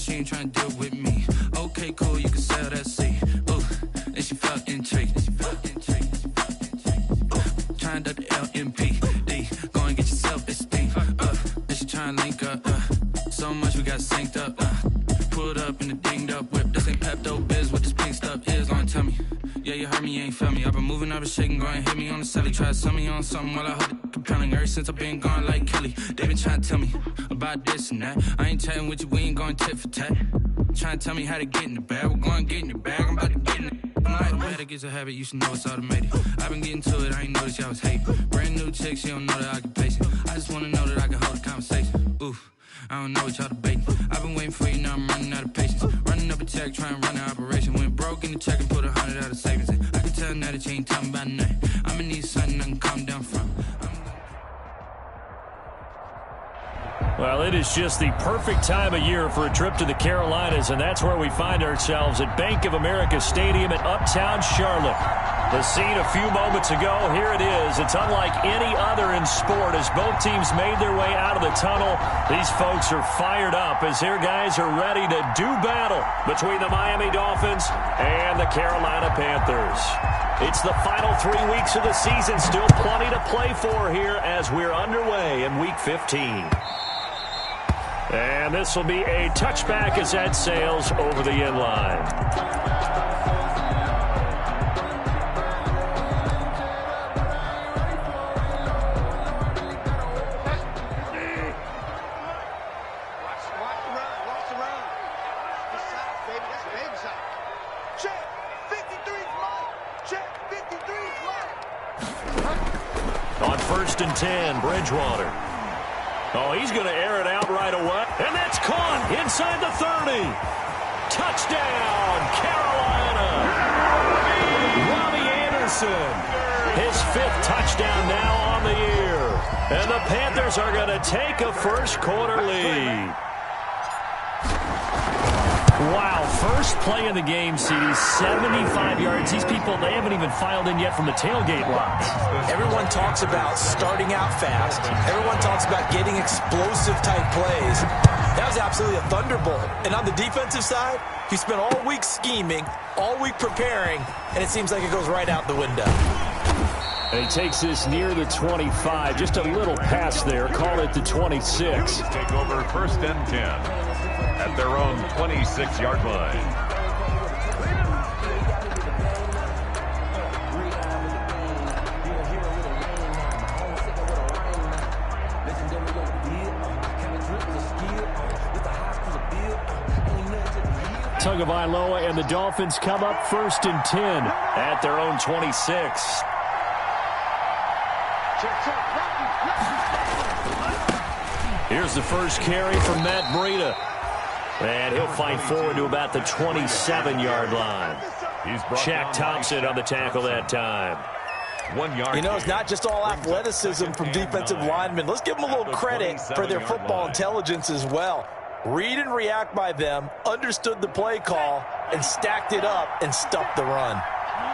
she ain't trying to deal with me. Okay, cool, you can sell that seat. Ooh, and she felt intrigued. Trying up the LMPD. Go and get your self-esteem. And she trying to link up. So much we got synced up. Pulled up in the dinged up whip. This ain't Pepto-Biz, what this pink stuff is. Gonna tell me. Yeah, you heard me, you ain't felt me. I've been moving, I've been shaking, go and hit me on the celly. Try to sell me on something while I hold it compelling. Ever since I've been gone like Kelly, they been trying to tell me about this and that. I ain't chatting with you, we ain't going tit for tat. Trying to tell me how to get in the bag. We're going to get in the bag, I'm about to get in it. I'm like, automatic is a habit, you should know it's automated. I've been getting to it, I ain't noticed y'all was hating. Brand new chick, she don't know the occupation. I just wanna know that I can hold a conversation. Oof, I don't know what y'all debating. I've been waiting for you, now I'm running out of patience. Running up a check, trying to run an operation. Went broke in the check and put 100 out of savings in. I can tell now that you ain't talking about nothing. I'ma need something I can calm down from. Well, it is just the perfect time of year for a trip to the Carolinas, and that's where we find ourselves at Bank of America Stadium in Uptown Charlotte. The scene a few moments ago, here it is. It's unlike any other in sport as both teams made their way out of the tunnel. These folks are fired up as their guys are ready to do battle between the Miami Dolphins and the Carolina Panthers. It's the final 3 weeks of the season, still plenty to play for here as we're underway in Week 15. And this will be a touchback as that sails over the end line. On 1st and 10, Bridgewater. Oh, he's going to air it out right away. And that's caught inside the 30. Touchdown, Carolina. Robbie Anderson. His 5th touchdown now on the year. And the Panthers are going to take a first quarter lead. Wow, first play of the game, CD, 75 yards. These people, they haven't even filed in yet from the tailgate lots. Everyone talks about starting out fast. Everyone talks about getting explosive-type plays. That was absolutely a thunderbolt. And on the defensive side, he spent all week scheming, all week preparing, and it seems like it goes right out the window. And he takes this near the 25. Just a little pass there. Call it the 26. Take over 1st and 10. At their own 26-yard line. Tagovailoa and the Dolphins come up 1st and 10 at their own 26. Here's the first carry from Matt Breida. And he'll fight forward to about the 27-yard line. Shaq Thompson on the tackle that time. 1 yard. You know, it's not just all athleticism from defensive linemen. Let's give them a little credit for their football intelligence as well. Read and react by them, understood the play call, and stacked it up and stuffed the run.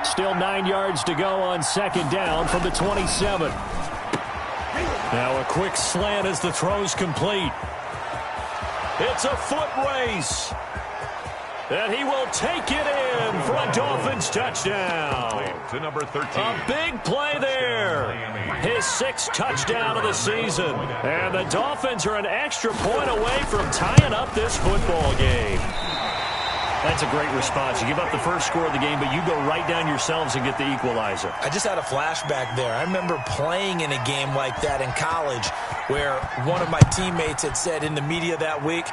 Still 9 yards to go on 2nd down from the 27. Now a quick slant as the throw's complete. It's a foot race. And he will take it in for a Dolphins touchdown. To number 13. A big play there. His 6th touchdown of the season. And the Dolphins are an extra point away from tying up this football game. That's a great response. You give up the first score of the game, but you go right down yourselves and get the equalizer. I just had a flashback there. I remember playing in a game like that in college where one of my teammates had said in the media that week,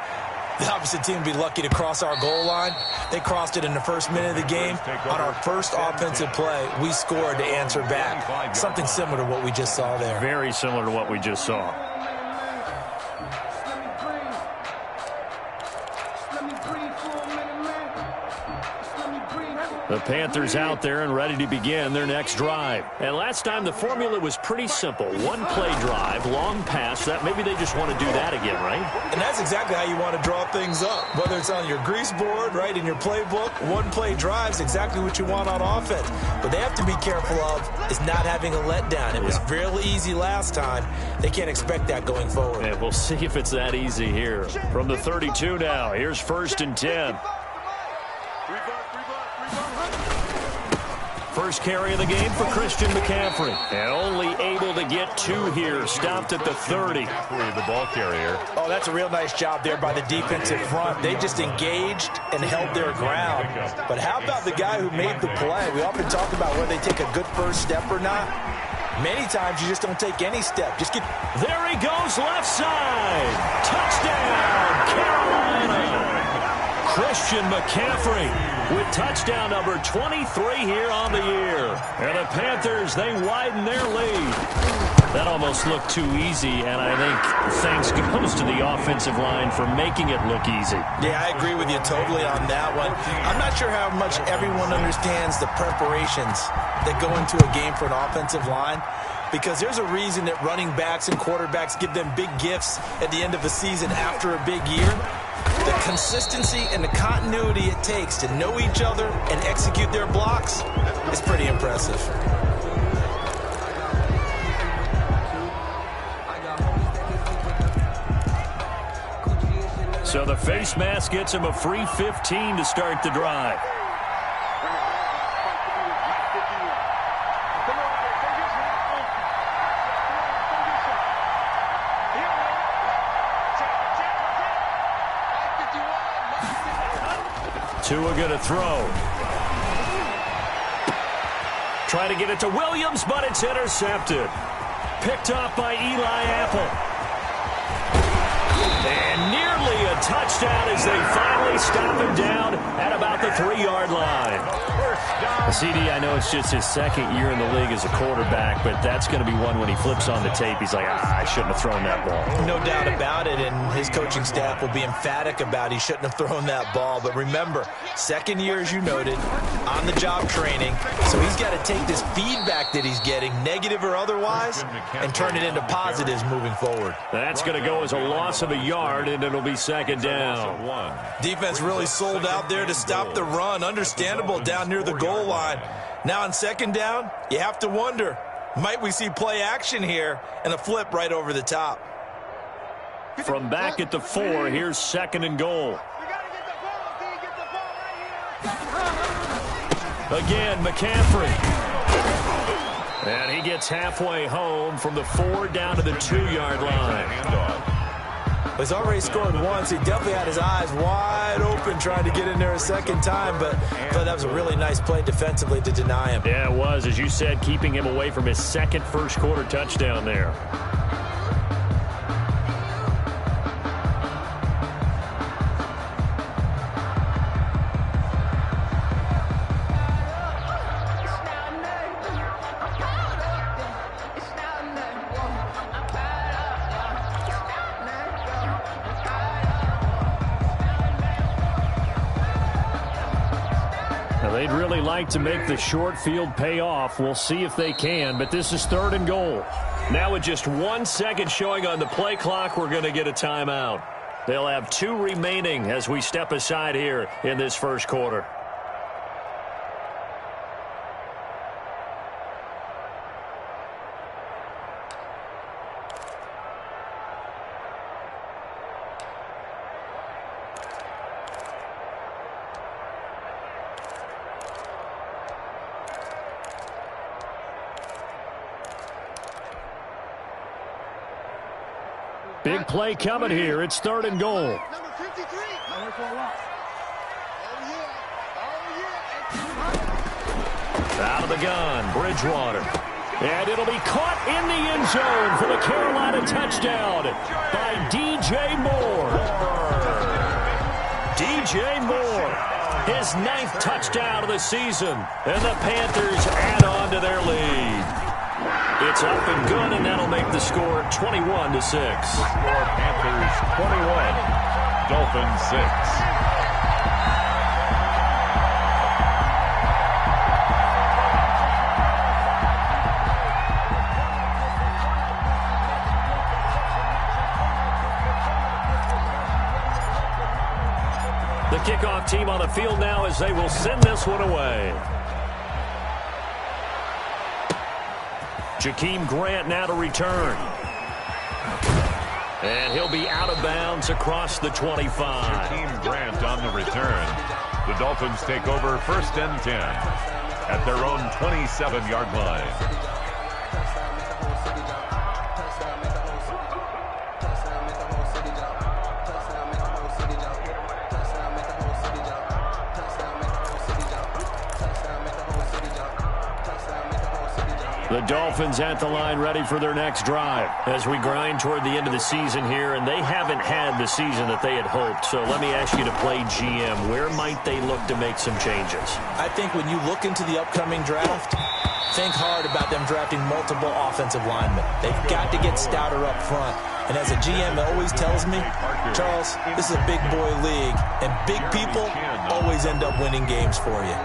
the opposite team would be lucky to cross our goal line. They crossed it in the first minute of the game. On our first offensive play, we scored to answer back. Something similar to what we just saw there. Very similar to what we just saw. The Panthers out there and ready to begin their next drive. And last time the formula was pretty simple. One play drive, long pass. That maybe they just want to do that again, right? And that's exactly how you want to draw things up. Whether it's on your grease board, right, in your playbook, one play drive is exactly what you want on offense. But they have to be careful of is not having a letdown. It was real easy last time. They can't expect that going forward. And we'll see if it's that easy here. From the 32 now, here's 1st and 10. First carry of the game for Christian McCaffrey. And only able to get 2 here. Stopped at the 30. The ball carrier. Oh, that's a real nice job there by the defensive front. They just engaged and held their ground. But how about the guy who made the play? We often talk about whether they take a good first step or not. Many times you just don't take any step. Just get... There he goes, left side. Touchdown, Carolina. Christian McCaffrey with touchdown number 23 here on the year. And the Panthers, they widen their lead. That almost looked too easy, and I think thanks goes to the offensive line for making it look easy. Yeah, I agree with you totally on that one. I'm not sure how much everyone understands the preparations that go into a game for an offensive line, because there's a reason that running backs and quarterbacks give them big gifts at the end of the season after a big year. The consistency and the continuity it takes to know each other and execute their blocks is pretty impressive. So the face mask gets him a free 15 to start the drive. Tua going to throw. Try to get it to Williams, but it's intercepted. Picked off by Eli Apple. And nearly a touchdown as they finally stop him down at about the 3-yard line. CD, I know it's just his second year in the league as a quarterback, but that's going to be one when he flips on the tape. He's like, I shouldn't have thrown that ball. No doubt about it, and his coaching staff will be emphatic about he shouldn't have thrown that ball. But remember, second year, as you noted, on-the-job training, so he's got to take this feedback that he's getting, negative or otherwise, and turn it into positives moving forward. That's going to go as a loss of a yard, and it'll be second down. Defense really sold out there to stop the run. Understandable down near the goal line. Now on second down, you have to wonder, might we see play action here and a flip right over the top? From back at the 4, here's 2nd and goal. Again, McCaffrey. And he gets halfway home from the 4 down to the 2-yard line. He's already scored once. He definitely had his eyes wide open trying to get in there a second time, but I thought that was a really nice play defensively to deny him. Yeah, it was, as you said, keeping him away from his second first-quarter touchdown there. They'd really like to make the short field pay off. We'll see if they can, but this is 3rd and goal. Now with just 1 second showing on the play clock, we're going to get a timeout. They'll have 2 remaining as we step aside here in this first quarter. Big play coming here. It's 3rd and goal. Out of the gun, Bridgewater. And it'll be caught in the end zone for the Carolina touchdown by DJ Moore. DJ Moore, his 9th touchdown of the season. And the Panthers add on to their lead. It's up and good, and that'll make the score 21-6. Panthers 21, Dolphins 6. The kickoff team on the field now as they will send this one away. Jakeem Grant now to return. And he'll be out of bounds across the 25. Jakeem Grant on the return. The Dolphins take over 1st and 10 at their own 27-yard line. The Dolphins at the line ready for their next drive as we grind toward the end of the season here, and they haven't had the season that they had hoped. So let me ask you to play GM. Where might they look to make some changes? I think when you look into the upcoming draft, think hard about them drafting multiple offensive linemen. They've got to get stouter up front. And as a GM, it always tells me, Charles, this is a big boy league, and big people always end up winning games for you.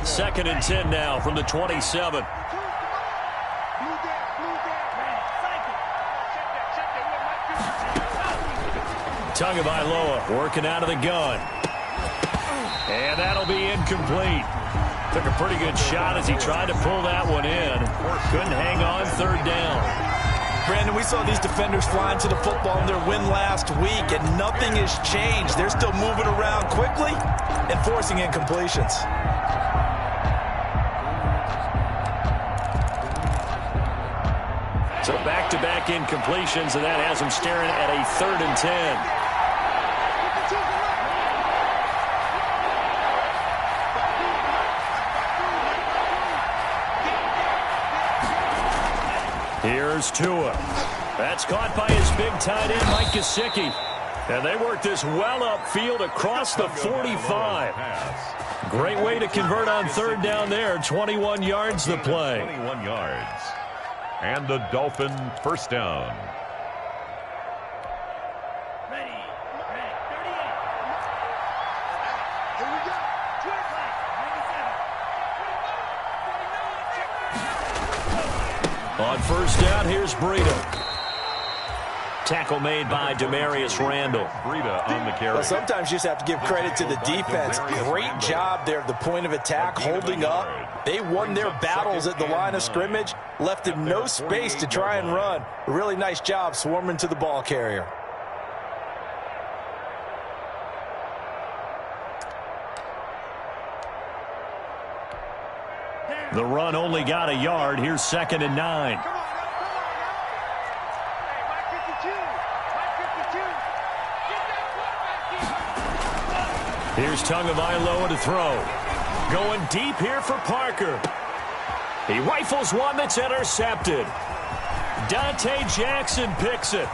Second and 10 now from the 27. Tagovailoa working out of the gun. And that'll be incomplete. Took a pretty good shot as he tried to pull that one in. Couldn't hang on, 3rd down. Brandon, we saw these defenders flying to the football in their win last week, and nothing has changed. They're still moving around quickly and forcing incompletions. So back-to-back incompletions, and that has him staring at a 3rd and 10. Here's Tua. That's caught by his big tight end, Mike Gesicki. And they work this well upfield across the 45. Great way to convert on 3rd down there. 21 yards the play. 21 yards. And the Dolphin 1st down. Ready, 38. Here we go. 27. On 1st down, here's Breida. Tackle made by Demarius Randall. Breida on the carry. Well, sometimes you just have to give credit to the defense. Great job there at the point of attack, holding up. They won their battles at the line of scrimmage, left him no space to try and run. A really nice job swarming to the ball carrier. The run only got a yard. Here's 2nd and 9. Here's Tagovailoa to throw. Going deep here for Parker. He rifles one that's intercepted. Dante Jackson picks it.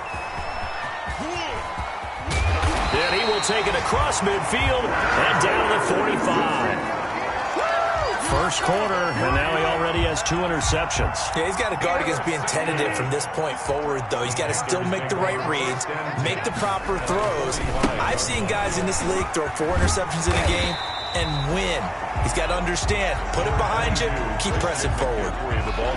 And he will take it across midfield and down to the 45. First quarter, and now he already has 2 interceptions. Yeah, he's got to guard against being tentative from this point forward, though. He's got to still make the right reads, make the proper throws. I've seen guys in this league throw 4 interceptions in a game and win. He's got to understand, put it behind you, keep pressing forward.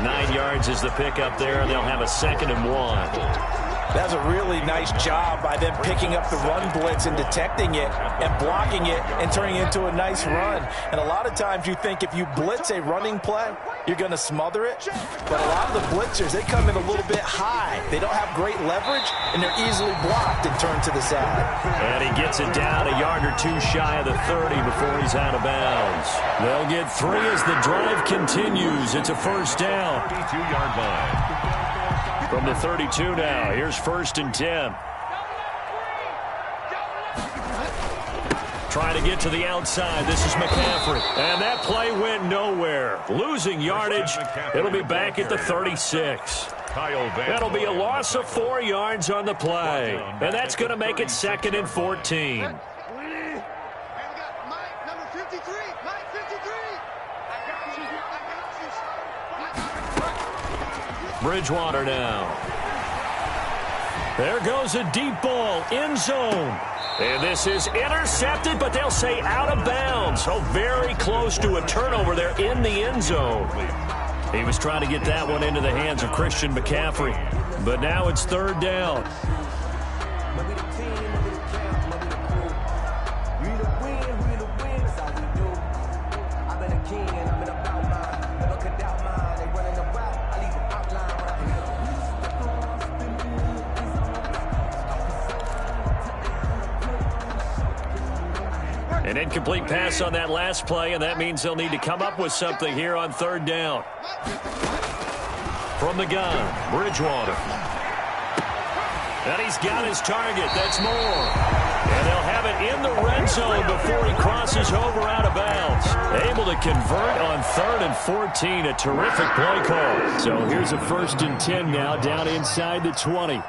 9 yards is the pickup there, and they'll have a 2nd and 1. That's a really nice job by them picking up the run blitz and detecting it and blocking it and turning it into a nice run. And a lot of times you think if you blitz a running play, you're going to smother it. But a lot of the blitzers, they come in a little bit high. They don't have great leverage, and they're easily blocked and turned to the side. And he gets it down a yard or 2 shy of the 30 before he's out of bounds. They'll get 3 as the drive continues. It's a 1st down. 32-yard line. From the 32 now, here's 1st and 10. Trying to get to the outside. This is McCaffrey. And that play went nowhere. Losing yardage. It'll be back at the 36. That'll be a loss of 4 yards on the play. And that's going to make it 2nd and 14. Bridgewater now. There goes a deep ball, end zone. And this is intercepted, but they'll say out of bounds. So very close to a turnover there in the end zone. He was trying to get that one into the hands of Christian McCaffrey. But now it's third down. An incomplete pass on that last play, and that means they'll need to come up with something here on third down. From the gun, Bridgewater. And he's got his target. That's more. And they'll have it in the red zone before he crosses over out of bounds. Able to convert on 3rd and 14. A terrific play call. So here's a 1st and 10 now down inside the 20.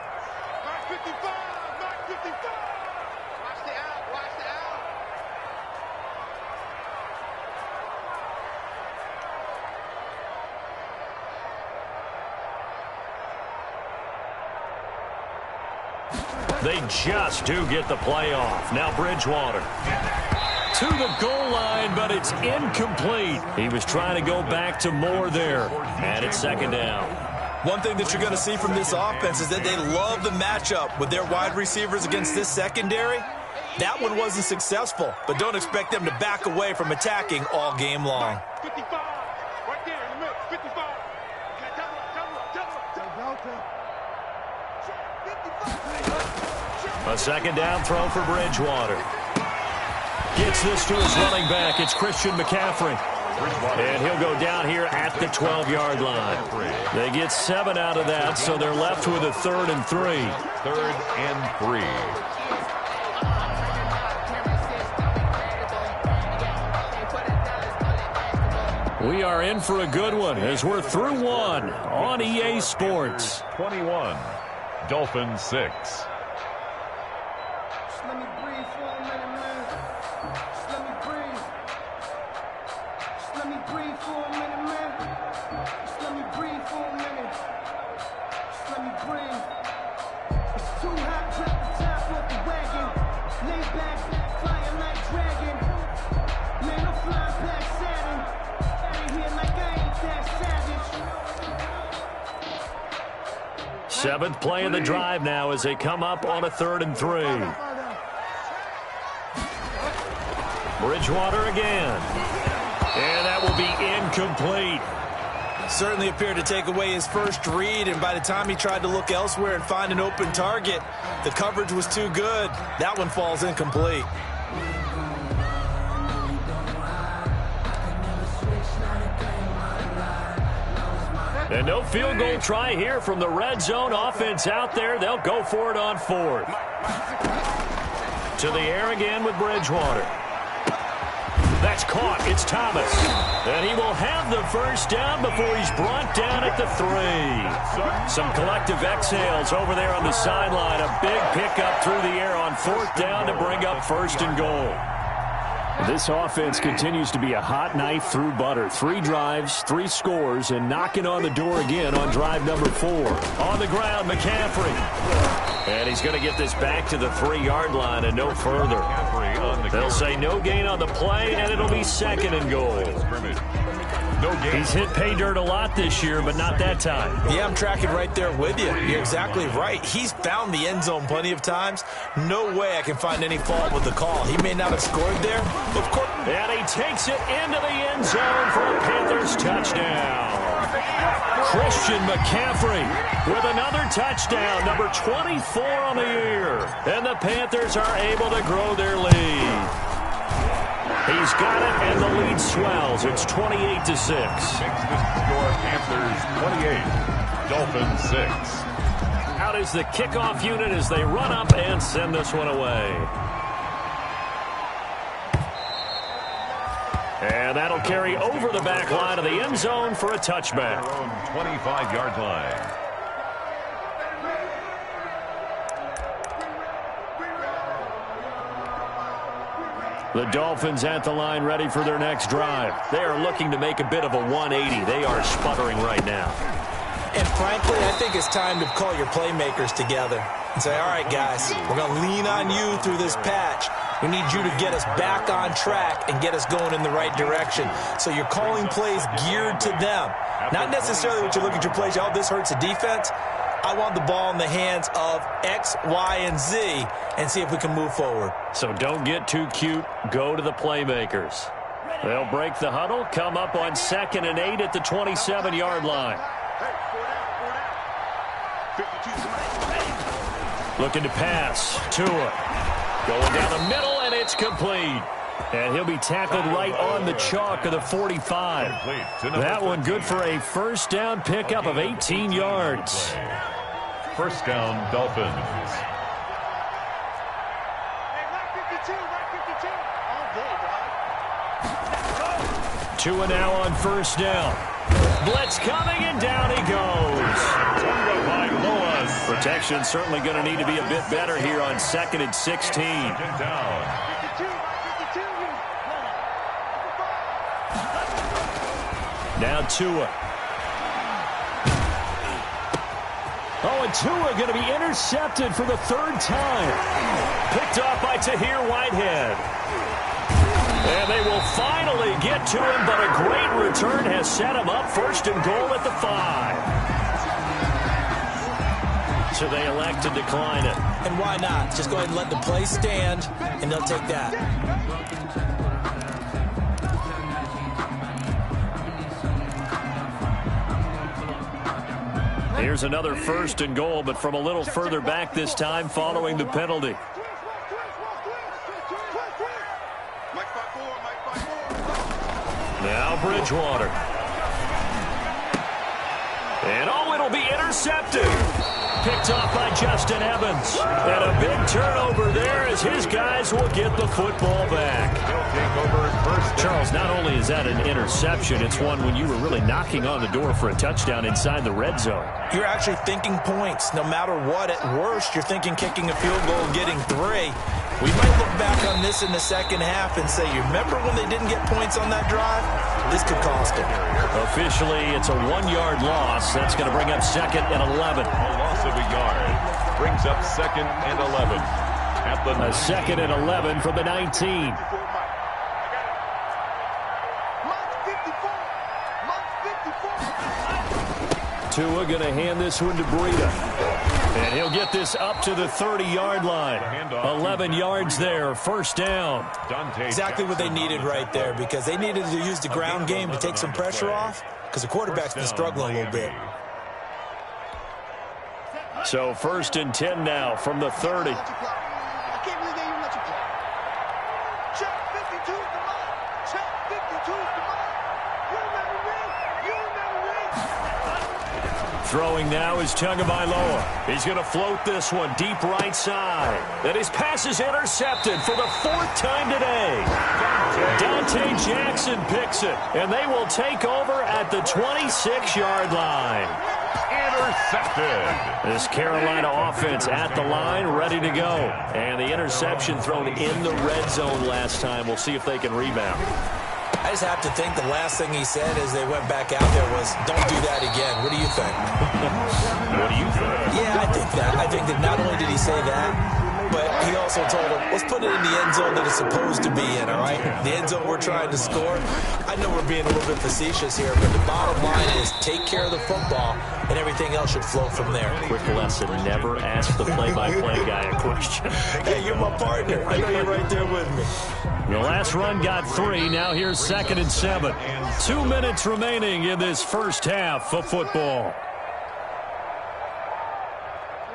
They just do get the play off. Now Bridgewater to the goal line, but it's incomplete. He was trying to go back to Moore there, and it's 2nd down. One thing that you're going to see from this offense is that they love the matchup with their wide receivers against this secondary. That one wasn't successful, but don't expect them to back away from attacking all game long. 55, right there in the middle, 55. A 2nd down throw for Bridgewater. Gets this to his running back. It's Christian McCaffrey. And he'll go down here at the 12-yard line. They get 7 out of that, so they're left with a 3rd and 3. 3rd and 3. We are in for a good one as we're through one on EA Sports. 21, Dolphins 6. Let me breathe for a minute, man. Just let me breathe. Just let me breathe for a minute, man. Just let me breathe for a minute. Just let me breathe. It's too hot, drop the top off the wagon. Lay back, flying like dragon. Man, I'm flying past Saturn. Out of here like I ain't that savage. 7th play of the drive now as they come up on a 3rd and 3. Bridgewater again. And that will be incomplete. Certainly appeared to take away his first read, and by the time he tried to look elsewhere and find an open target, the coverage was too good. That one falls incomplete. And no field goal try here from the red zone offense out there. They'll go for it on 4th. To the air again with Bridgewater. That's caught. It's Thomas. And he will have the 1st down before he's brought down at the 3. Some collective exhales over there on the sideline. A big pickup through the air on 4th down to bring up 1st and goal. This offense continues to be a hot knife through butter. 3 drives, 3 scores, and knocking on the door again on drive number 4. On the ground, McCaffrey. And he's going to get this back to the 3-yard line and no further. They'll say no gain on the play, and it'll be 2nd and goal. He's hit pay dirt a lot this year, but not that time. Yeah, I'm tracking right there with you. You're exactly right. He's found the end zone plenty of times. No way I can find any fault with the call. He may not have scored there, of course. And he takes it into the end zone for a Panthers touchdown. Christian McCaffrey with another touchdown, number 24 on the year. And the Panthers are able to grow their lead. He's got it, and the lead swells. It's 28-6. Makes this score Panthers 28, Dolphins 6. Out is the kickoff unit as they run up and send this one away. And that'll carry over the back line of the end zone for a touchback. Their own 25-yard line. The Dolphins at the line ready for their next drive. They are looking to make a bit of a 180. They are sputtering right now. And frankly, I think it's time to call your playmakers together and say, all right, guys, we're going to lean on you through this patch. We need you to get us back on track and get us going in the right direction. So you're calling plays geared to them. Not necessarily what you look at your plays, oh, this hurts the defense. I want the ball in the hands of X, Y, and Z and see if we can move forward. So don't get too cute. Go to the playmakers. They'll break the huddle, come up on 2nd and 8 at the 27-yard line. Looking to pass. Tua going down the middle, and it's complete. And he'll be tackled right on the chalk of the 45. That one good for a first down pickup of 18 yards. First down, Dolphins. Tua now on first down. Blitz coming, and down he goes. Protection certainly going to need to be a bit better here on 2nd and 16. Now Tua. Oh, and Tua going to be intercepted for the 3rd time. Picked off by Tahir Whitehead. And they will finally get to him, but a great return has set him up 1st and goal at the 5. So they elect to decline it. And why not? Just go ahead and let the play stand, and they'll take that. Here's another 1st and goal, but from a little further back this time following the penalty. Now Bridgewater. And oh, it'll be intercepted. Picked off by Justin Evans. And a big turnover there as his guys will get the football back. Charles, not only is that an interception, it's one when you were really knocking on the door for a touchdown inside the red zone. You're actually thinking points. No matter what, at worst, you're thinking kicking a field goal and getting 3. We might look back on this in the second half and say, you remember when they didn't get points on that drive? This could cost them. Officially, it's a 1-yard loss. That's going to bring up 2nd and 11. A loss of a yard brings up 2nd and 11. At the 2nd and 11 from the 19. Tua going to hand this one to Breida. And he'll get this up to the 30-yard line. 11 yards there, 1st down. Exactly what they needed right there, because they needed to use the ground game to take some pressure off, because the quarterback's been struggling a little bit. So 1st and 10 now from the 30. Throwing now is Tagovailoa. He's going to float this one deep right side. And his pass is intercepted for the 4th time today. Dante Jackson picks it, and they will take over at the 26-yard line. Intercepted. This Carolina offense at the line, ready to go. And the interception thrown in the red zone last time. We'll see if they can rebound. I just have to think the last thing he said as they went back out there was, don't do that again. What do you think? What do you think? Yeah, I think that. I think that not only did he say that, but he also told him, let's put it in the end zone that it's supposed to be in, all right? The end zone we're trying to score. I know we're being a little bit facetious here, but the bottom line is take care of the football, and everything else should flow from there. Quick lesson, never ask the play-by-play guy a question. Hey, you're my partner. I know you're right there with me. The last run got 3. Now here's 2nd and 7. 2 minutes remaining in this first half of football.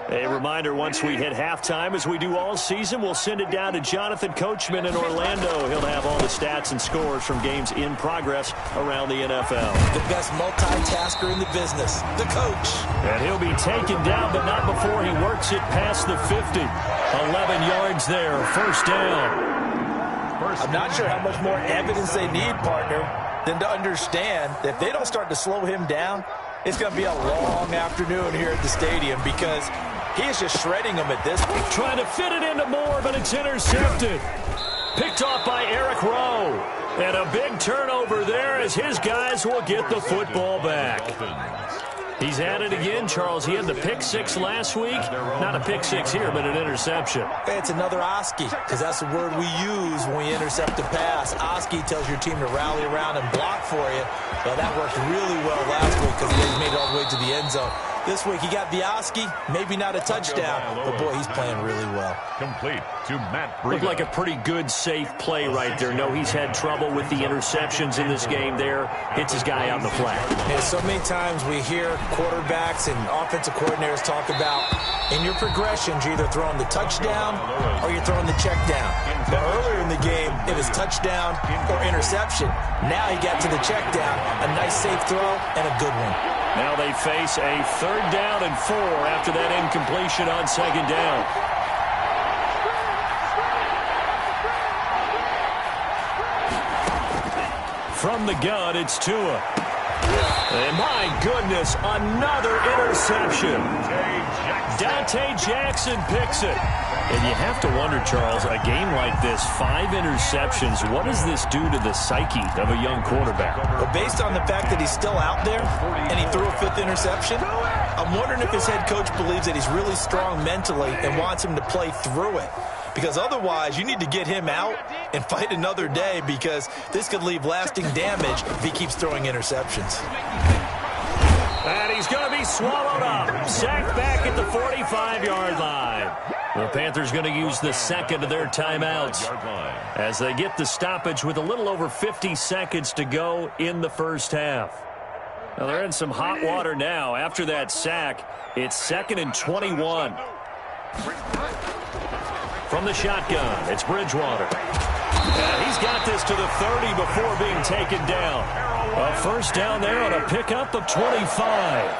A reminder, once we hit halftime, as we do all season, we'll send it down to Jonathan Coachman in Orlando. He'll have all the stats and scores from games in progress around the NFL. The best multitasker in the business, the coach. And he'll be taken down, but not before he works it past the 50. 11 yards there, 1st down. I'm not sure how much more evidence they need, partner, than to understand that if they don't start to slow him down, it's going to be a long afternoon here at the stadium, because he is just shredding them at this point. Trying to fit it into Moore, but it's intercepted. Picked off by Eric Rowe. And a big turnover there as his guys will get the football back. He's at it again, Charles. He had the pick six last week. Not a pick six here, but an interception. Hey, it's another Oski, because that's the word we use when we intercept a pass. Oski tells your team to rally around and block for you. Well, that worked really well last week because he made it all the way to the end zone. This week he got the Oski, maybe not a touchdown, but boy, he's playing really well. Complete to Matt Breida. Looked like a pretty good, safe play right there. No, he's had trouble with the interceptions in this game there. Hits his guy out in the flat. Yeah, so many times we hear quarterbacks and offensive coordinators talk about in your progressions, you're either throwing the touchdown or you're throwing the check down. But earlier in the game, it was touchdown or interception. Now he got to the check down, a nice safe throw and a good one. Now they face a 3rd down and 4 after that incompletion on 2nd down. From the gun, it's Tua. And my goodness, another interception. Dante Jackson picks it. And you have to wonder, Charles, a game like this, 5 interceptions, what does this do to the psyche of a young quarterback? Well, based on the fact that he's still out there and he threw a 5th interception, I'm wondering if his head coach believes that he's really strong mentally and wants him to play through it. Because otherwise, you need to get him out and fight another day, because this could leave lasting damage if he keeps throwing interceptions. And he's going to be swallowed up. Sacked back at the 45-yard line. The Panthers going to use the second of their timeouts as they get the stoppage with a little over 50 seconds to go in the first half. Now they're in some hot water now. After that sack, it's 2nd and 21. From the shotgun, it's Bridgewater. And he's got this to the 30 before being taken down. A first down there on a pickup of 25.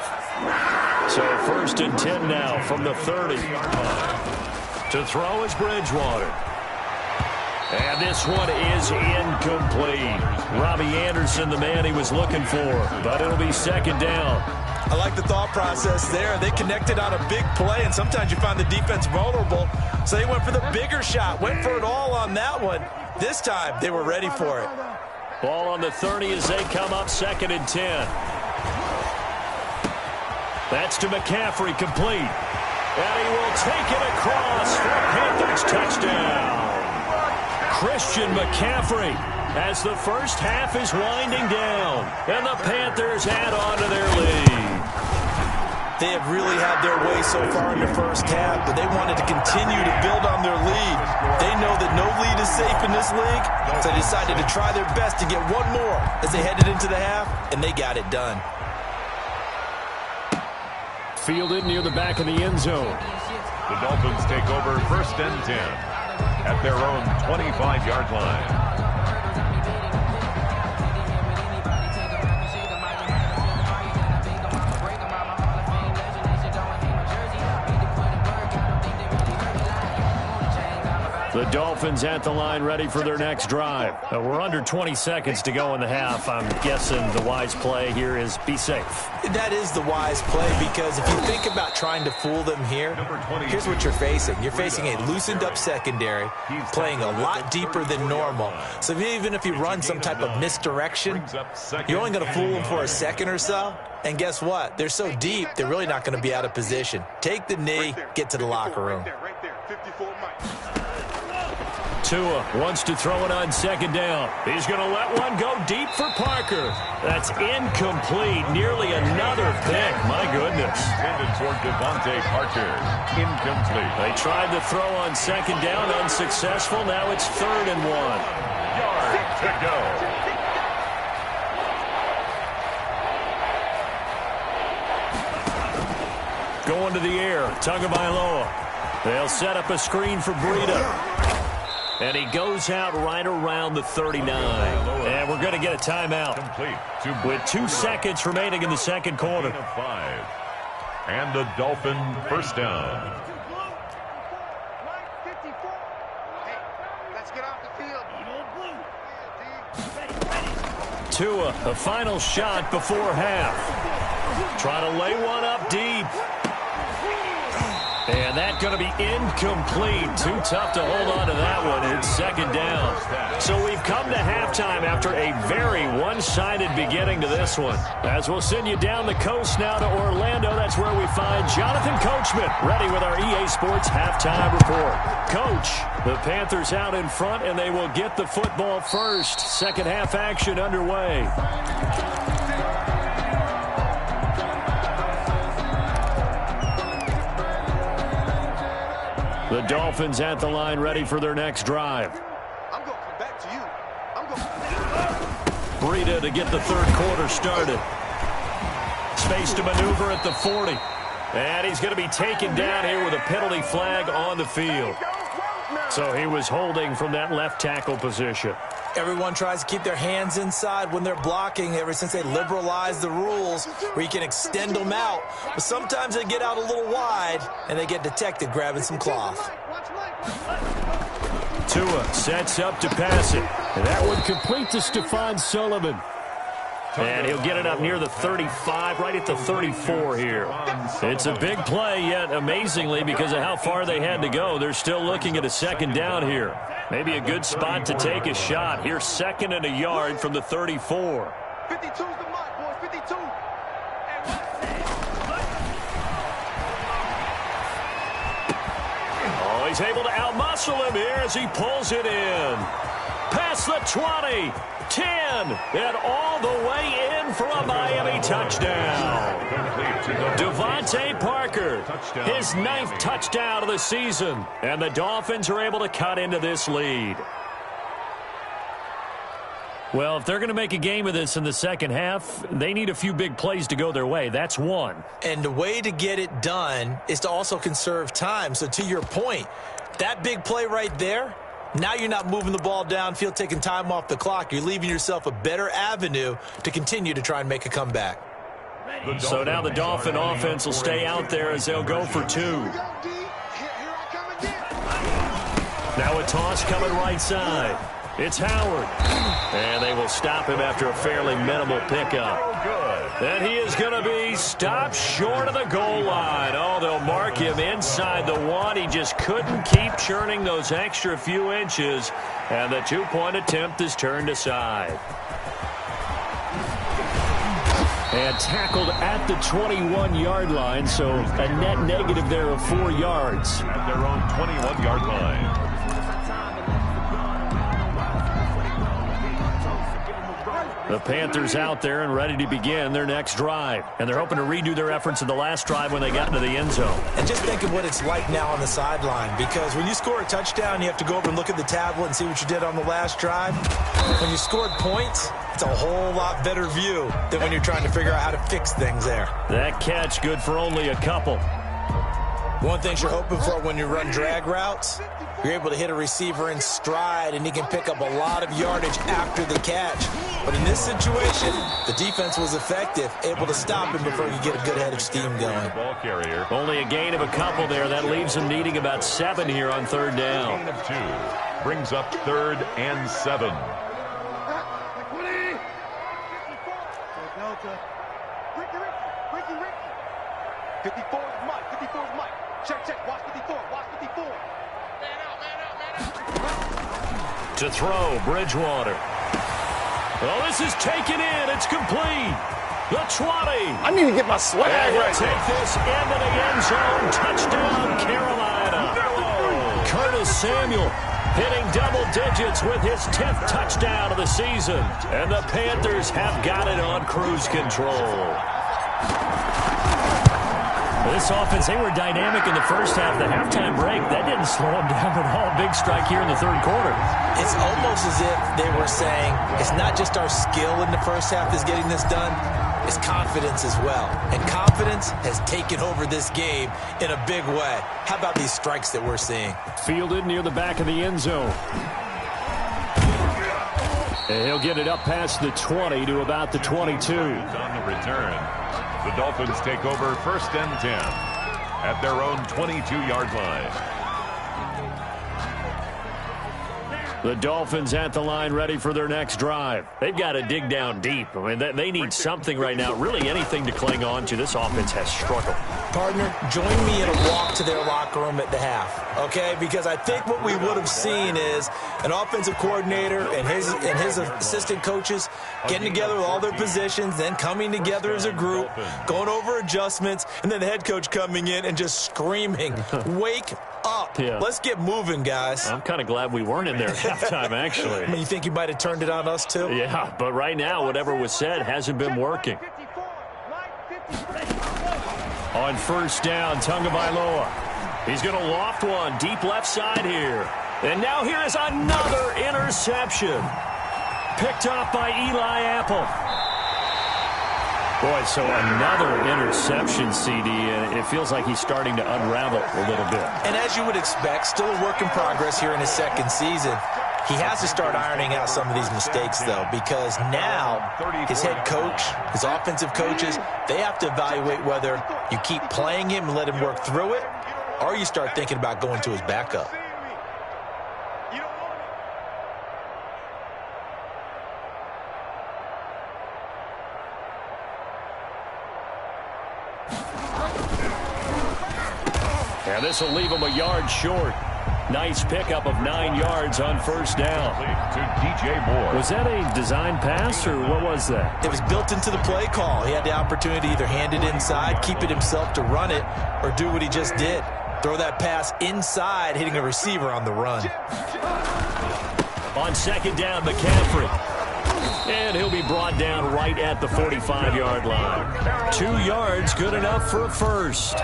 So 1st and 10 now from the 30. To throw is Bridgewater. And this one is incomplete. Robbie Anderson, the man he was looking for, but it'll be 2nd down. I like the thought process there. They connected on a big play, and sometimes you find the defense vulnerable. So they went for the bigger shot, went for it all on that one. This time, they were ready for it. Ball on the 30 as they come up 2nd and 10. That's to McCaffrey, complete. And he will take it across for a Panthers touchdown. Christian McCaffrey as the first half is winding down. And the Panthers add on to their lead. They have really had their way so far in the first half, but they wanted to continue to build on their lead. They know that no lead is safe in this league, so they decided to try their best to get one more as they headed into the half, and they got it done. Fielded near the back of the end zone. The Dolphins take over 1st and 10 at their own 25-yard line. The Dolphins at the line ready for their next drive. We're under 20 seconds to go in the half. I'm guessing the wise play here is be safe. That is the wise play, because if you think about trying to fool them here, here's what you're facing. You're facing a loosened up secondary, playing a lot deeper than normal. So even if you run some type of misdirection, you're only going to fool them for a second or so. And guess what? They're so deep, they're really not going to be out of position. Take the knee, get to the locker room. Tua wants to throw it on 2nd down. He's going to let one go deep for Parker. That's incomplete. Nearly another pick. My goodness. Intended toward Devontae Parker. Incomplete. They tried to throw on 2nd down, unsuccessful. Now it's 3rd and 1. Yard to go. Going to the air. Tagovailoa. They'll set up a screen for Breida. And he goes out right around the 39. And we're going to get a timeout. With 2 seconds remaining in the second quarter. And a Dolphin first down. Tua, a final shot before half. Trying to lay one up deep. And that's going to be incomplete. Too tough to hold on to that one. It's second down. So we've come to halftime after a very one-sided beginning to this one. As we'll send you down the coast now to Orlando, that's where we find Jonathan Coachman, ready with our EA Sports halftime report. Coach, the Panthers out in front, and they will get the football first. Second half action underway. The Dolphins at the line, ready for their next drive. I'm going to come back to you. I'm going to... Breida to get the third quarter started. Space to maneuver at the 40. And he's going to be taken down here with a penalty flag on the field. So he was holding from that left tackle position. Everyone tries to keep their hands inside when they're blocking ever since they liberalized the rules where you can extend them out. But sometimes they get out a little wide and they get detected grabbing some cloth. Tua sets up to pass it. And that would complete to Stephon Sullivan. And he'll get it up near the 35, right at the 34 here. It's a big play, yet amazingly, because of how far they had to go, they're still looking at a second down here. Maybe a good spot to take a shot. Here's second and a yard from the 34. 52's the mark, boys. 52. Oh, he's able to outmuscle him here as he pulls it in. Past the 20. 10, and all the way in for a Miami touchdown. Devontae Parker, his 9th touchdown of the season, and the Dolphins are able to cut into this lead. Well, if they're going to make a game of this in the second half, they need a few big plays to go their way. That's one. And the way to get it done is to also conserve time. So to your point, that big play right there, now you're not moving the ball downfield, taking time off the clock. You're leaving yourself a better avenue to continue to try and make a comeback. So now the Dolphin offense will stay out there as they'll go for 2. Now a toss coming right side. It's Howard. And they will stop him after a fairly minimal pickup. And he is going to be stopped short of the goal line. Oh, they'll mark him inside the 1. He just couldn't keep churning those extra few inches. And the 2-point attempt is turned aside. And tackled at the 21-yard line, so a net negative there of 4 yards. At their own 21-yard line. The Panthers out there and ready to begin their next drive. And they're hoping to redo their efforts in the last drive when they got into the end zone. And just think of what it's like now on the sideline, because when you score a touchdown, you have to go over and look at the tablet and see what you did on the last drive. When you scored points, it's a whole lot better view than when you're trying to figure out how to fix things there. That catch good for only a couple. One thing you're hoping for when you run drag routes, you're able to hit a receiver in stride, and he can pick up a lot of yardage after the catch. But in this situation, the defense was effective, able to stop him before you get a good head of steam going. Ball carrier. Only a gain of a couple there. That leaves him needing about 7 here on third down. Gain of 2. Brings up 3rd and 7. Delta. Ricky. 54 is Mike. Check. Watch 54. Man out. To throw, Bridgewater. Oh, this is taken in. It's complete. The 20. I need to get my swag right. Take this into the end zone. Touchdown, Carolina. Curtis Samuel hitting double digits with his 10th touchdown of the season. And the Panthers have got it on cruise control. This offense, they were dynamic in the first half. The halftime break, that didn't slow them down at all. Big strike here in the third quarter. It's almost as if they were saying, it's not just our skill in the first half that's getting this done, it's confidence as well. And confidence has taken over this game in a big way. How about these strikes that we're seeing? Fielded near the back of the end zone. And he'll get it up past the 20 to about the 22. On the return. The Dolphins take over 1st and 10 at their own 22-yard line. The Dolphins at the line ready for their next drive. They've got to dig down deep. I mean, they need something right now, really anything to cling on to. This offense has struggled. Partner, join me in a walk to their locker room at the half, okay? Because I think what we would have seen is an offensive coordinator and his assistant coaches getting together with all their positions, then coming together as a group, going over adjustments, and then the head coach coming in and just screaming, wake up. Yeah. Let's get moving, guys. I'm kind of glad we weren't in there at halftime, actually. I mean, you think you might have turned it on us, too? Yeah, but right now, whatever was said hasn't been working. On first down, Tagovailoa. He's going to loft one deep left side here. And now here is another interception. Picked off by Eli Apple. Boy, so another interception, CD, and it feels like he's starting to unravel a little bit. And as you would expect, still a work in progress here in his second season. He has to start ironing out some of these mistakes, though, because now his head coach, his offensive coaches, they have to evaluate whether you keep playing him and let him work through it, or you start thinking about going to his backup. And this will leave him a yard short. Nice pickup of 9 yards on first down. To DJ Moore. Was that a design pass, or what was that? It was built into the play call. He had the opportunity to either hand it inside, keep it himself to run it, or do what he just did. Throw that pass inside, hitting a receiver on the run. On second down, McCaffrey. And he'll be brought down right at the 45-yard line. 2 yards, good enough for a first.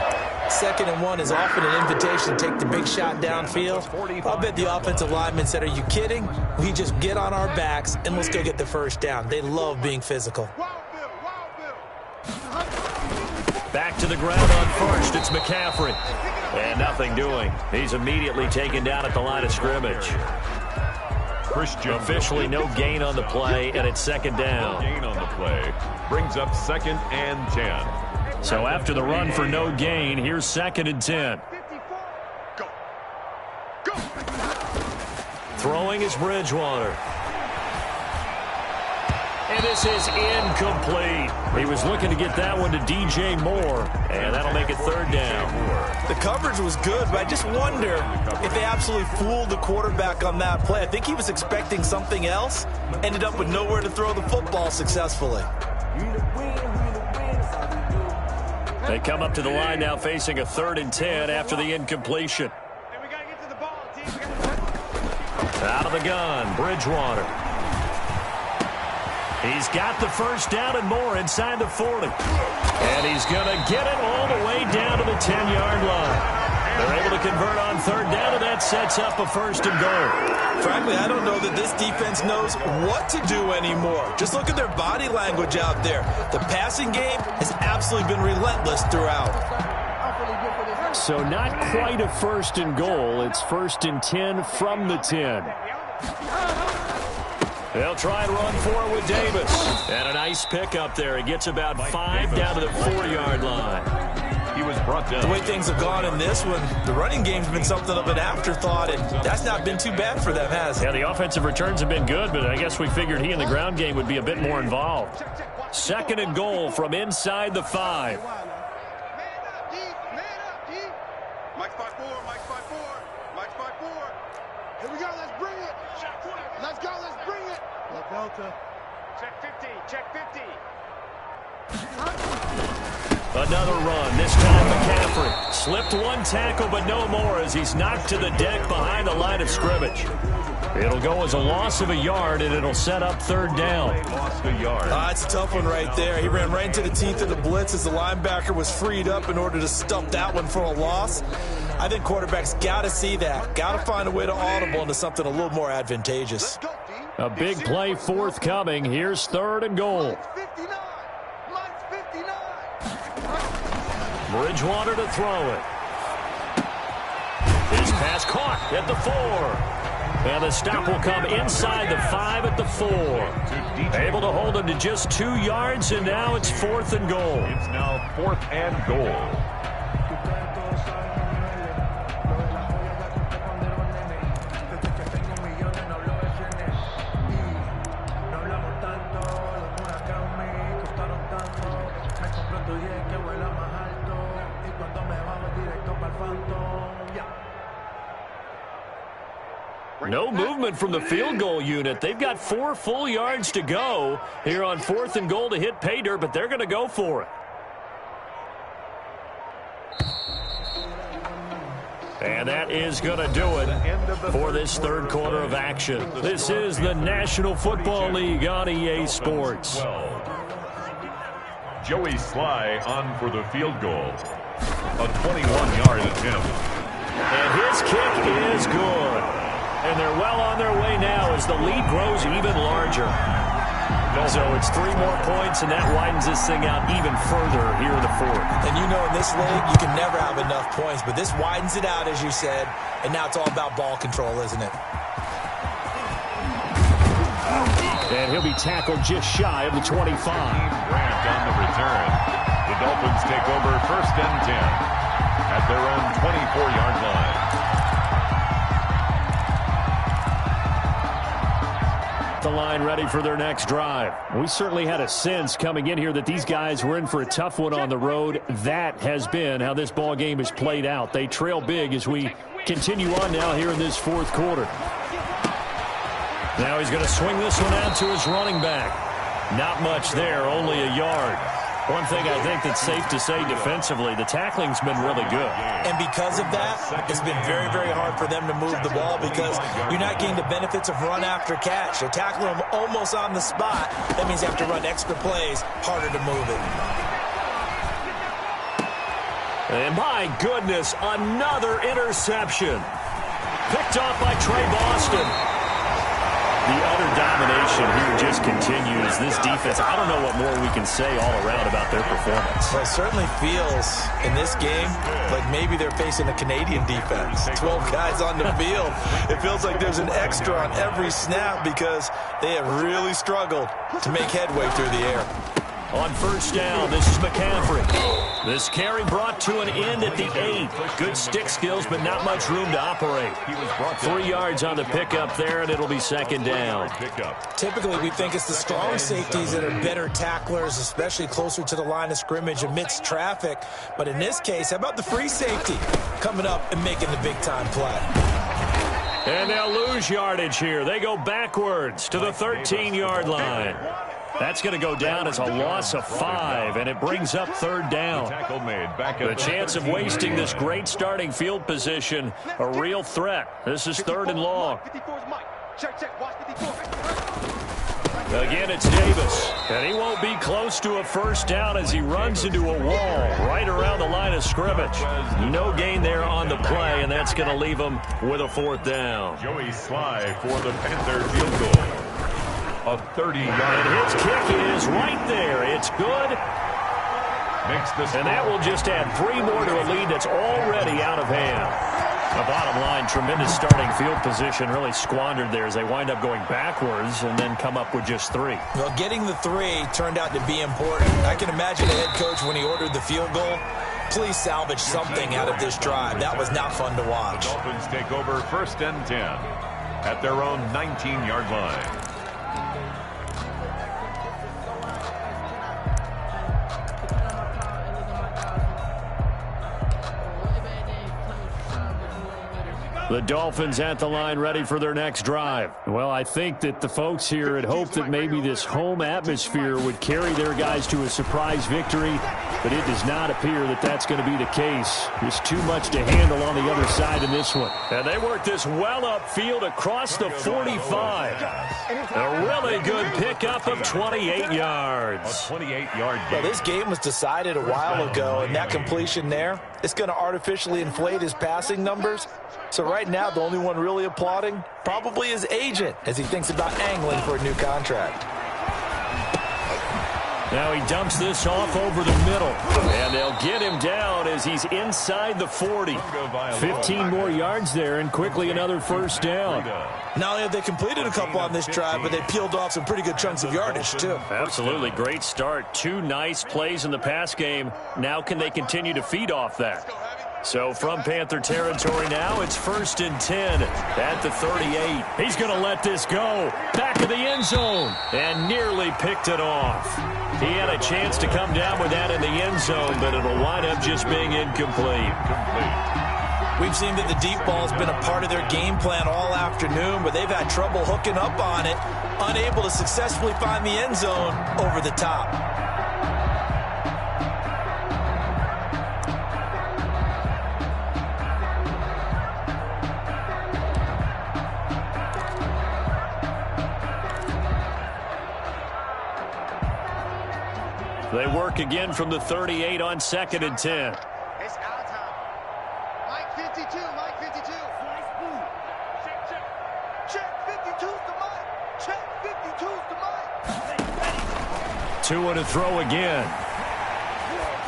2nd and 1 is often an invitation to take the big shot downfield. I'll bet the offensive lineman said, are you kidding? We just get on our backs and let's go get the first down. They love being physical. Back to the ground on first. It's McCaffrey. And nothing doing. He's immediately taken down at the line of scrimmage. Officially no gain on the play, and it's second down. No gain on the play. Brings up 2nd and 10. So after the run for no gain, here's 2nd and 10. Throwing is Bridgewater. And this is incomplete. He was looking to get that one to DJ Moore, and that'll make it 3rd down. The coverage was good, but I just wonder if they absolutely fooled the quarterback on that play. I think he was expecting something else, ended up with nowhere to throw the football successfully. They come up to the line now facing a 3rd and 10 after the incompletion. Out of the gun, Bridgewater. He's got the first down and more inside the 40. And he's going to get it all the way down to the 10-yard line. They're able to convert on 3rd down, and that sets up a 1st and goal. Frankly, I don't know that this defense knows what to do anymore. Just look at their body language out there. The passing game has absolutely been relentless throughout. So not quite a 1st and goal. It's 1st and 10 from the 10. They'll try and run for it with Davis. And a nice pick up there. He gets about 5 down to the 4-yard line. He was brought down. The way things have gone in this one, the running game's been something of an afterthought, and that's not been too bad for them, has it? Yeah, the offensive returns have been good, but I guess we figured he in the ground game would be a bit more involved. 2nd and goal from inside the 5. Here we go, let's bring it. Let's go, let's bring it. Delta. Check 50, check 50. Another run, this time McCaffrey. Slipped one tackle, but no more as he's knocked to the deck behind the line of scrimmage. It'll go as a loss of a yard, and it'll set up 3rd down. Lost a yard. It's a tough one right there. He ran right into the teeth of the blitz as the linebacker was freed up in order to stuff that one for a loss. I think quarterbacks got to see that. Got to find a way to audible into something a little more advantageous. A big play forthcoming. Here's 3rd and goal. Bridgewater to throw it. His pass caught at the 4. And the stop will come inside the 5 at the 4. Able to hold him to just 2 yards, and now it's 4th and goal. It's now 4th and goal. No movement from the field goal unit. They've got 4 full yards to go here on 4th and goal to hit pay dirt, but they're going to go for it. And that is going to do it for this third quarter of action. This is the National Football League on EA Sports. Joey Sly on for the field goal. A 21-yard attempt. And his kick is good. And they're well on their way now as the lead grows even larger. So it's 3 more points, and that widens this thing out even further here in the fourth. And you know in this league, you can never have enough points, but this widens it out, as you said, and now it's all about ball control, isn't it? And he'll be tackled just shy of the 25. Grant on the return. The Dolphins take over 1st and 10 at their own 24-yard line. The line ready for their next drive. We certainly had a sense coming in here that these guys were in for a tough one on the road. That has been how this ball game has played out. They trail big as we continue on now here in this fourth quarter. Now he's going to swing this one out to his running back. Not much there, only a yard. One thing I think that's safe to say defensively, the tackling's been really good. And because of that, it's been very, very hard for them to move the ball because you're not getting the benefits of run after catch. They tackle them almost on the spot. That means you have to run extra plays, harder to move it. And my goodness, another interception. Picked off by Trey Boston. The utter domination here just continues. This defense, I don't know what more we can say all around about their performance. Well, it certainly feels in this game like maybe they're facing a Canadian defense. 12 guys on the field. It feels like there's an extra on every snap because they have really struggled to make headway through the air. On first down, this is McCaffrey. This carry brought to an end at the 8. Good stick skills, but not much room to operate. 3 yards on the pickup there, and it'll be second down. Typically, we think it's the strong safeties that are better tacklers, especially closer to the line of scrimmage amidst traffic. But in this case, how about the free safety coming up and making the big-time play? And they'll lose yardage here. They go backwards to the 13-yard line. That's going to go down as a loss of 5, and it brings up third down. The chance of wasting this great starting field position, a real threat. This is 3rd and long. Again, it's Davis, and he won't be close to a first down as he runs into a wall right around the line of scrimmage. No gain there on the play, and that's going to leave him with a 4th down. Joey Sly for the Panther field goal. A 30-yard. And his kick is right there. It's good. And that will just add 3 more to a lead that's already out of hand. The bottom line, tremendous starting field position, really squandered there as they wind up going backwards and then come up with just 3. Well, getting the 3 turned out to be important. I can imagine the head coach when he ordered the field goal. Please salvage something out of this drive. That was not fun to watch. The Dolphins take over 1st and 10 at their own 19-yard line. The Dolphins at the line ready for their next drive. Well, I think that the folks here had hoped that maybe this home atmosphere would carry their guys to a surprise victory, but it does not appear that that's going to be the case. There's too much to handle on the other side in this one. And they work this well upfield across the 45. A really good pickup of 28 yards. A 28-yard Well, gain. this game was decided a while ago, and that completion there, it's going to artificially inflate his passing numbers. So right now, the only one really applauding probably his agent as he thinks about angling for a new contract. Now he dumps this off over the middle, and they'll get him down as he's inside the 40. 15 more yards there, and quickly another first down. Not only have they completed a couple on this drive, but they peeled off some pretty good chunks of yardage, too. Absolutely, great start. 2 nice plays in the pass game. Now can they continue to feed off that? So from Panther territory now, it's 1st and 10 at the 38. He's going to let this go. Back of the end zone and nearly picked it off. He had a chance to come down with that in the end zone, but it'll wind up just being incomplete. We've seen that the deep ball has been a part of their game plan all afternoon, but they've had trouble hooking up on it, unable to successfully find the end zone over the top. They work again from the 38 on 2nd and 10. It's our time. Mike 52, Mike 52. Nice move. Check 52's the Mike. Check 52's the Mike. Tua to throw again.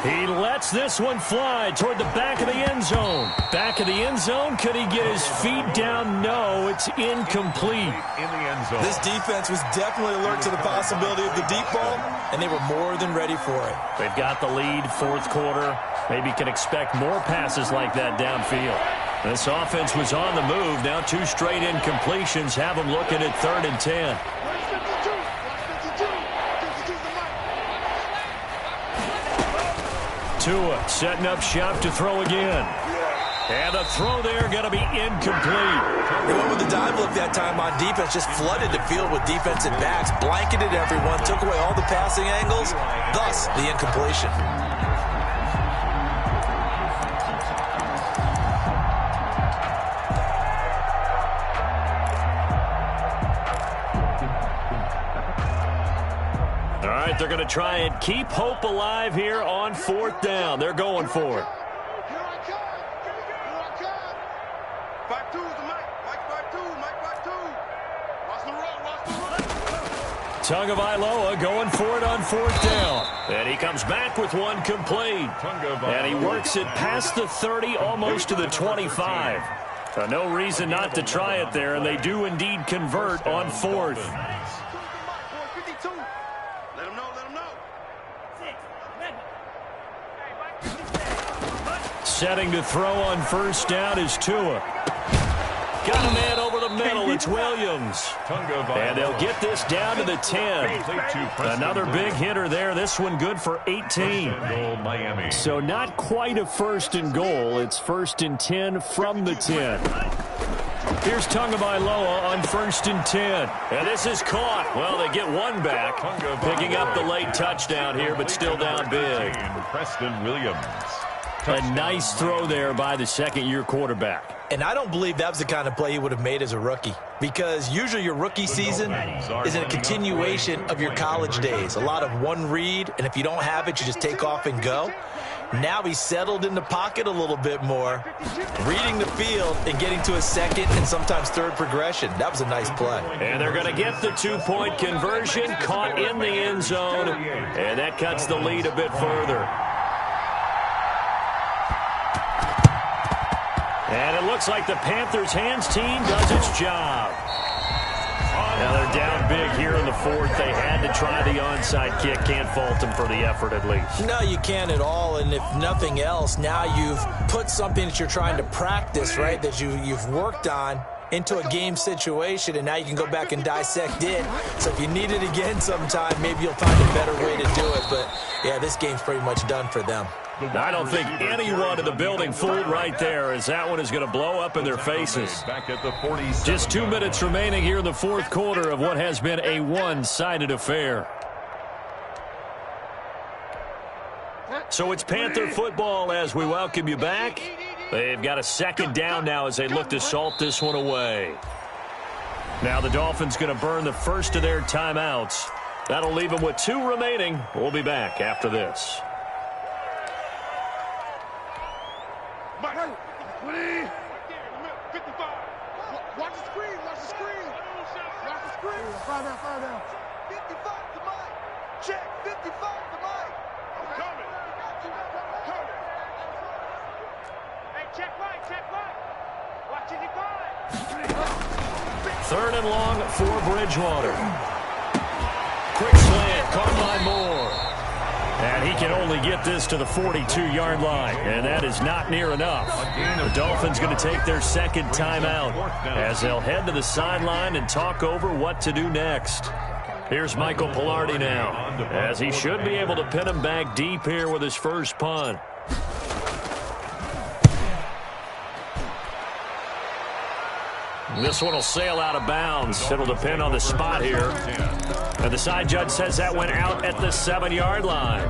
He lets this one fly toward the back of the end zone. Back of the end zone. Could he get his feet down? No, it's incomplete. In the end zone. This defense was definitely alert to the possibility of the deep ball, and they were more than ready for it. They've got the lead, 4th quarter. Maybe can expect more passes like that downfield. This offense was on the move. Now 2 straight incompletions have them looking at 3rd and 10. Tua setting up shop to throw again. And the throw there going to be incomplete. They went with the dive look that time on defense, just flooded the field with defensive backs, blanketed everyone, took away all the passing angles, thus the incompletion. All right, they're going to try and keep hope alive here on 4th down. They're going for it. Here I come. Here I come. 5-2 is the Mike. Mike 5-2. Mike 5-2. Watch the run. Watch the run. Tagovailoa going for it on 4th down. And he comes back with one complete. And he works it past the 30, almost to the 25. No reason not to try it there, and they do indeed convert on 4th. 52. Let him know. Let him know. Setting to throw on 1st down is Tua. Got a man over the middle. It's Williams. And they'll get this down to the 10. Another big hitter there. This one good for 18. So not quite a 1st and goal. It's 1st and 10 from the 10. Here's Tagovailoa on 1st and 10. And this is caught. Well, they get one back. Picking up the late touchdown here, but still down big. Preston Williams. A nice throw there by the 2nd-year quarterback. And I don't believe that was the kind of play he would have made as a rookie, because usually your rookie season is a continuation of your college days. A lot of one read, and if you don't have it, you just take off and go. Now he's settled in the pocket a little bit more, reading the field and getting to a 2nd and sometimes 3rd progression. That was a nice play. And they're going to get the 2-point conversion, caught in the end zone, and that cuts the lead a bit further. And it looks like the Panthers' hands team does its job. Now they're down big here in the 4th. They had to try the onside kick. Can't fault them for the effort at least. No, you can't at all. And if nothing else, now you've put something that you're trying to practice, right, that you've worked on into a game situation, and now you can go back and dissect it. So if you need it again sometime, maybe you'll find a better way to do it. But, yeah, this game's pretty much done for them. I don't think anyone in the building fooled right there, as that one is going to blow up in their faces. Just 2 minutes remaining here in the 4th quarter of what has been a one-sided affair. So it's Panther football as we welcome you back. They've got a 2nd down now as they look to salt this one away. Now the Dolphins going to burn the first of their timeouts. That'll leave them with 2 remaining. We'll be back after this. Watch the screen. Watch the screen. Watch the screen. Fire down. 55 to Mike. Check 55 to Mike. I'm coming. Hey, check Mike. Watch it, 3rd and long for Bridgewater. Quick slant, caught by Moore. And he can only get this to the 42-yard line, and that is not near enough. The Dolphins going to take their second timeout as they'll head to the sideline and talk over what to do next. Here's Michael Pilardi now, as he should be able to pin him back deep here with his first punt. This one will sail out of bounds. It'll depend on the spot here. And the side judge says that went out at the 7-yard line.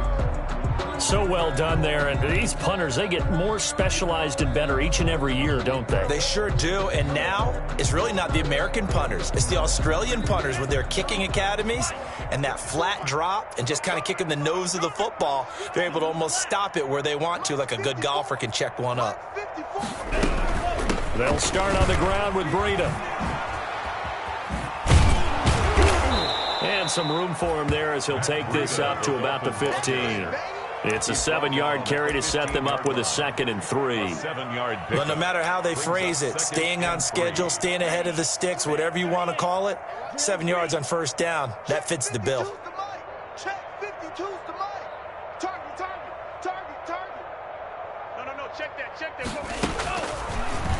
So well done there. And these punters, they get more specialized and better each and every year, don't they? They sure do. And now it's really not the American punters. It's the Australian punters with their kicking academies and that flat drop and just kind of kicking the nose of the football. They're able to almost stop it where they want to, like a good golfer can check one up. They'll start on the ground with Breida. And some room for him there as he'll take this up to about the 15. It's a 7-yard carry to set them up with a 2nd and 3. But no matter how they phrase it, staying on schedule, staying ahead of the sticks, whatever you want to call it, 7 yards on first down, that fits the bill. Check 52's the mic. Target. No, check that.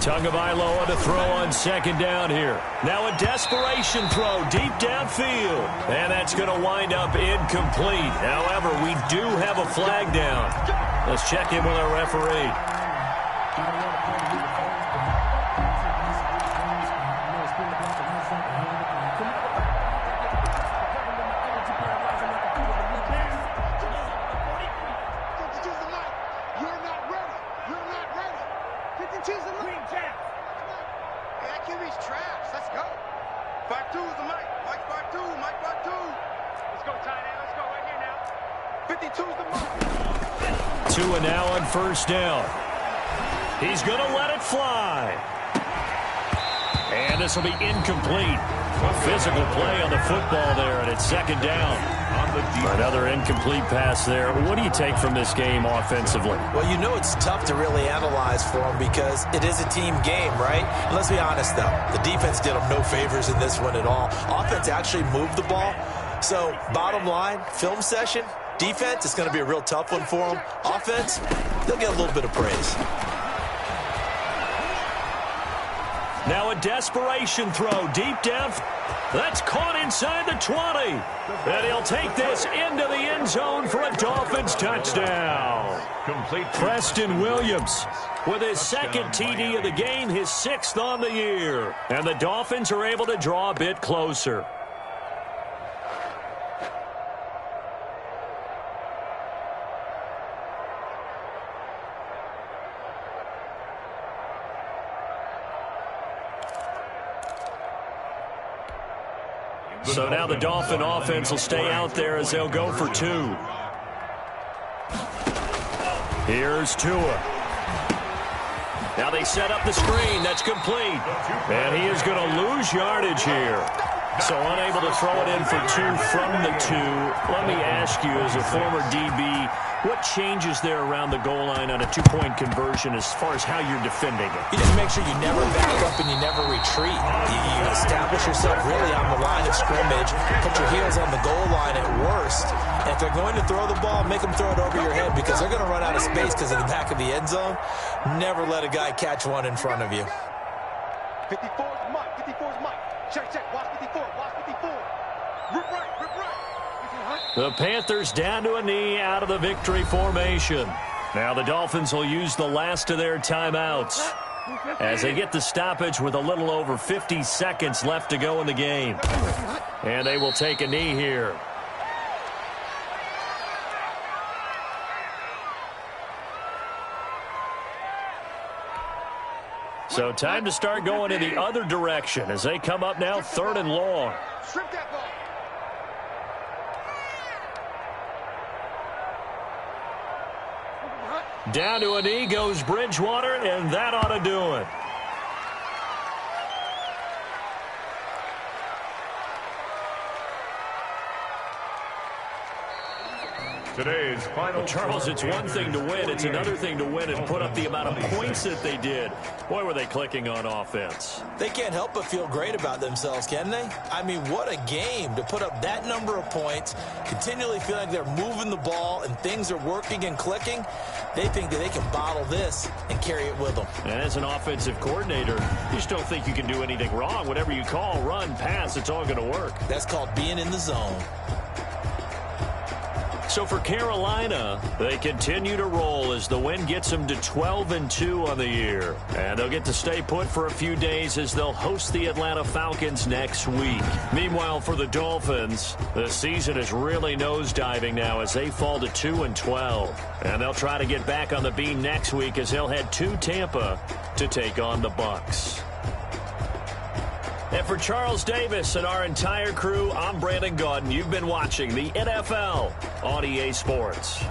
Tagovailoa to throw on 2nd down here. Now a desperation throw deep downfield. And that's going to wind up incomplete. However, we do have a flag down. Let's check in with our referee. Tua now on first down. He's going to let it fly. And this will be incomplete. A physical play on the football there, and it's 2nd down. Another incomplete pass there. What do you take from this game offensively? Well, you know it's tough to really analyze for them because it is a team game, right? And let's be honest, though. The defense did them no favors in this one at all. Offense actually moved the ball. So, bottom line, film session, defense, it's going to be a real tough one for them. Offense, they'll get a little bit of praise. Now a desperation throw deep down. That's caught inside the 20. And he'll take this into the end zone for a Dolphins touchdown. Complete. Preston Williams with his 2nd TD of the game, his 6th on the year. And the Dolphins are able to draw a bit closer. So now the Dolphin offense will stay out there as they'll go for 2. Here's Tua. Now they set up the screen. That's complete. And he is going to lose yardage here. So unable to throw it in for 2 from the 2. Let me ask you, as a former DB, what changes there around the goal line on a 2-point conversion as far as how you're defending it? You just make sure you never back up and you never retreat. You establish yourself really on the line of scrimmage, put your heels on the goal line at worst. And if they're going to throw the ball, make them throw it over your head because they're going to run out of space because of the back of the end zone. Never let a guy catch one in front of you. 54's Mike. 54's Mike. Check. Watch 54. Watch 54. Rip right. The Panthers down to a knee out of the victory formation. Now the Dolphins will use the last of their timeouts as they get the stoppage with a little over 50 seconds left to go in the game. And they will take a knee here. So time to start going in the other direction as they come up now 3rd and long. Strip that ball. Down to a knee goes Bridgewater, and that ought to do it. Today's final. Charles, it's one thing to win. It's another thing to win and put up the amount of points that they did. Boy, were they clicking on offense. They can't help but feel great about themselves, can they? I mean, what a game to put up that number of points, continually feeling like they're moving the ball and things are working and clicking. They think that they can bottle this and carry it with them. And as an offensive coordinator, you just don't think you can do anything wrong. Whatever you call, run, pass, it's all going to work. That's called being in the zone. So for Carolina, they continue to roll as the win gets them to 12-2 on the year. And they'll get to stay put for a few days as they'll host the Atlanta Falcons next week. Meanwhile, for the Dolphins, the season is really nosediving now as they fall to 2-12. And they'll try to get back on the beam next week as they'll head to Tampa to take on the Bucs. And for Charles Davis and our entire crew, I'm Brandon Gaudin. You've been watching the NFL on EA Sports.